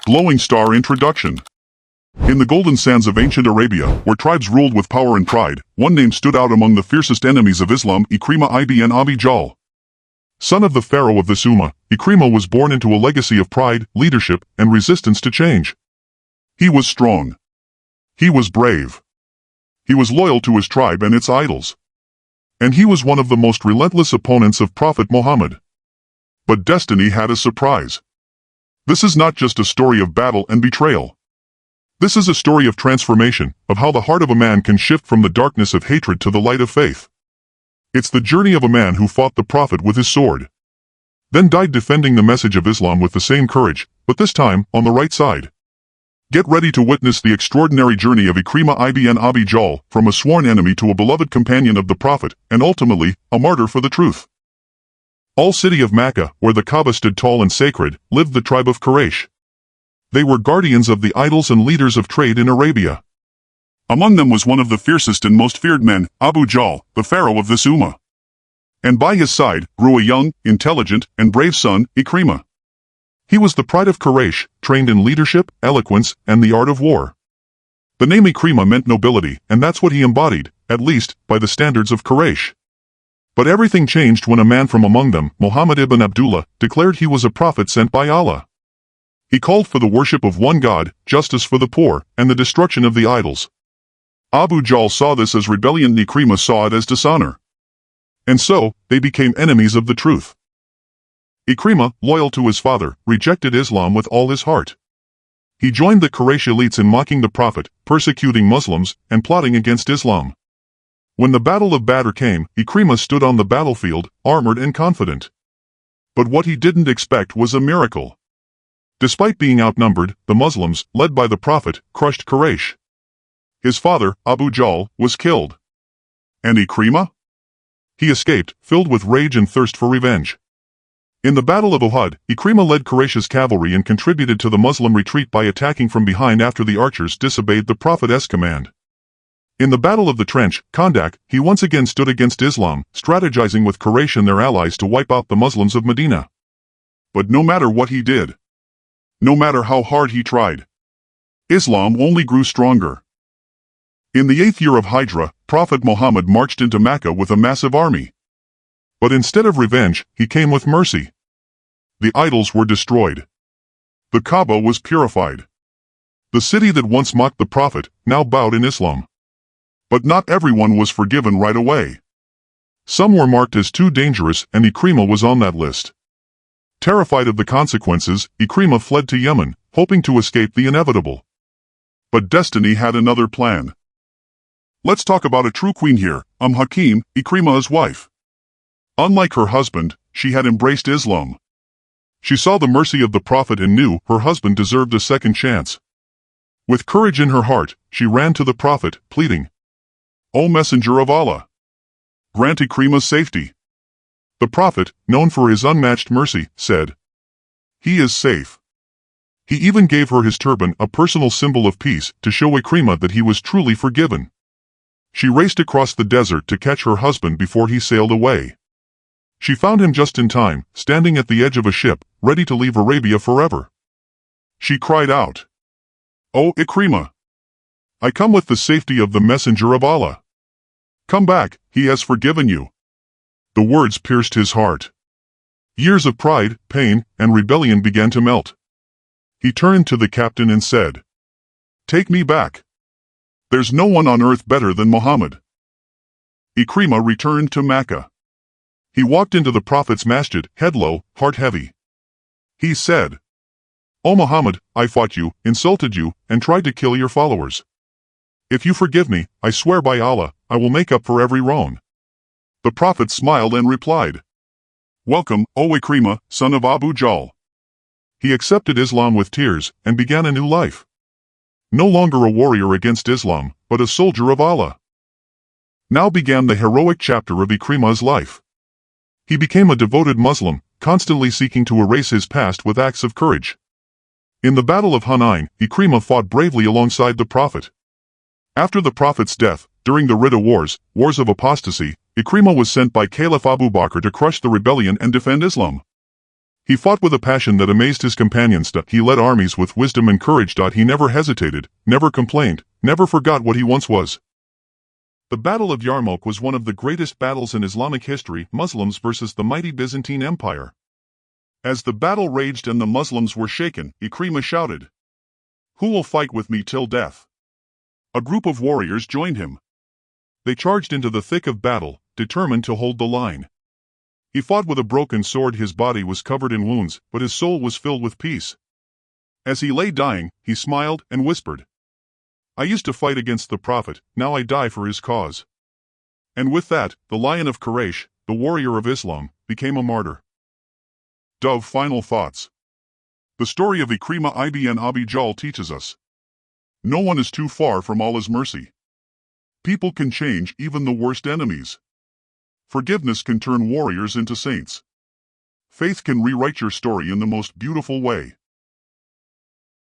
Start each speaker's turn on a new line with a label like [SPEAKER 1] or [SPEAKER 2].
[SPEAKER 1] Glowing Star Introduction. In the golden sands of ancient Arabia, where tribes ruled with power and pride, one name stood out among the fiercest enemies of Islam: Ikrimah ibn Abi Jahl. Son of the pharaoh of this ummah, Ikrimah was born into a legacy of pride, leadership, and resistance to change. He was strong. He was brave. He was loyal to his tribe and its idols. And he was one of the most relentless opponents of Prophet Muhammad. But destiny had a surprise. This is not just a story of battle and betrayal. This is a story of transformation, of how the heart of a man can shift from the darkness of hatred to the light of faith. It's the journey of a man who fought the Prophet with his sword, then died defending the message of Islam with the same courage, but this time on the right side. Get ready to witness the extraordinary journey of Ikrimah ibn Abi Jahl, from a sworn enemy to a beloved companion of the Prophet, and ultimately, a martyr for the truth. All city of Mecca, where the Kaaba stood tall and sacred, lived the tribe of Quraysh. They were guardians of the idols and leaders of trade in Arabia. Among them was one of the fiercest and most feared men, Abu Jahl, the pharaoh of this ummah. And by his side grew a young, intelligent, and brave son, Ikrimah. He was the pride of Quraysh, trained in leadership, eloquence, and the art of war. The name Ikrimah meant nobility, and that's what he embodied, at least, by the standards of Quraysh. But everything changed when a man from among them, Muhammad ibn Abdullah, declared he was a prophet sent by Allah. He called for the worship of one God, justice for the poor, and the destruction of the idols. Abu Jahl saw this as rebellion, and Ikrimah saw it as dishonor. And so, they became enemies of the truth. Ikrimah, loyal to his father, rejected Islam with all his heart. He joined the Quraysh elites in mocking the Prophet, persecuting Muslims, and plotting against Islam. When the Battle of Badr came, Ikrimah stood on the battlefield, armored and confident. But what he didn't expect was a miracle. Despite being outnumbered, the Muslims, led by the Prophet, crushed Quraysh. His father, Abu Jahl, was killed. And Ikrimah? He escaped, filled with rage and thirst for revenge. In the Battle of Uhud, Ikrimah led Quraysh's cavalry and contributed to the Muslim retreat by attacking from behind after the archers disobeyed the Prophet's command. In the Battle of the Trench, Khandak, he once again stood against Islam, strategizing with Quraysh and their allies to wipe out the Muslims of Medina. But no matter what he did, no matter how hard he tried, Islam only grew stronger. In the 8th year of Hijrah, Prophet Muhammad marched into Mecca with a massive army. But instead of revenge, he came with mercy. The idols were destroyed. The Kaaba was purified. The city that once mocked the Prophet, now bowed in Islam. But not everyone was forgiven right away. Some were marked as too dangerous, and Ikrimah was on that list. Terrified of the consequences, Ikrimah fled to Yemen, hoping to escape the inevitable. But destiny had another plan. Let's talk about a true queen here, Hakim, Ikrimah's wife. Unlike her husband, she had embraced Islam. She saw the mercy of the Prophet and knew her husband deserved a second chance. With courage in her heart, she ran to the Prophet, pleading, "O Messenger of Allah, grant Ikrimah's safety." The Prophet, known for his unmatched mercy, said, "He is safe." He even gave her his turban, a personal symbol of peace, to show Ikrimah that he was truly forgiven. She raced across the desert to catch her husband before he sailed away. She found him just in time, standing at the edge of a ship, ready to leave Arabia forever. She cried out, "O Ikrimah, I come with the safety of the Messenger of Allah. Come back, he has forgiven you." The words pierced his heart. Years of pride, pain, and rebellion began to melt. He turned to the captain and said, "Take me back. There's no one on earth better than Muhammad." Ikrimah returned to Mecca. He walked into the Prophet's masjid, head low, heart heavy. He said, "O Muhammad, I fought you, insulted you, and tried to kill your followers. If you forgive me, I swear by Allah, I will make up for every wrong." The Prophet smiled and replied, "Welcome, O Ikrimah, son of Abu Jahl." He accepted Islam with tears and began a new life. No longer a warrior against Islam, but a soldier of Allah. Now began the heroic chapter of Ikrimah's life. He became a devoted Muslim, constantly seeking to erase his past with acts of courage. In the Battle of Hunayn, Ikrimah fought bravely alongside the Prophet. After the Prophet's death, during the Ridda Wars, Wars of Apostasy, Ikrimah was sent by Caliph Abu Bakr to crush the rebellion and defend Islam. He fought with a passion that amazed his companions. He led armies with wisdom and courage. He never hesitated, never complained, never forgot what he once was. The Battle of Yarmouk was one of the greatest battles in Islamic history, Muslims versus the mighty Byzantine Empire. As the battle raged and the Muslims were shaken, Ikrimah shouted, "Who will fight with me till death?" A group of warriors joined him. They charged into the thick of battle, determined to hold the line. He fought with a broken sword. His body was covered in wounds, but his soul was filled with peace. As he lay dying, he smiled and whispered, "I used to fight against the Prophet, now I die for his cause." And with that, the Lion of Quraysh, the warrior of Islam, became a martyr. Dove final thoughts. The story of Ikrimah ibn Abi Jahl teaches us, no one is too far from Allah's mercy. People can change even the worst enemies. Forgiveness can turn warriors into saints. Faith can rewrite your story in the most beautiful way.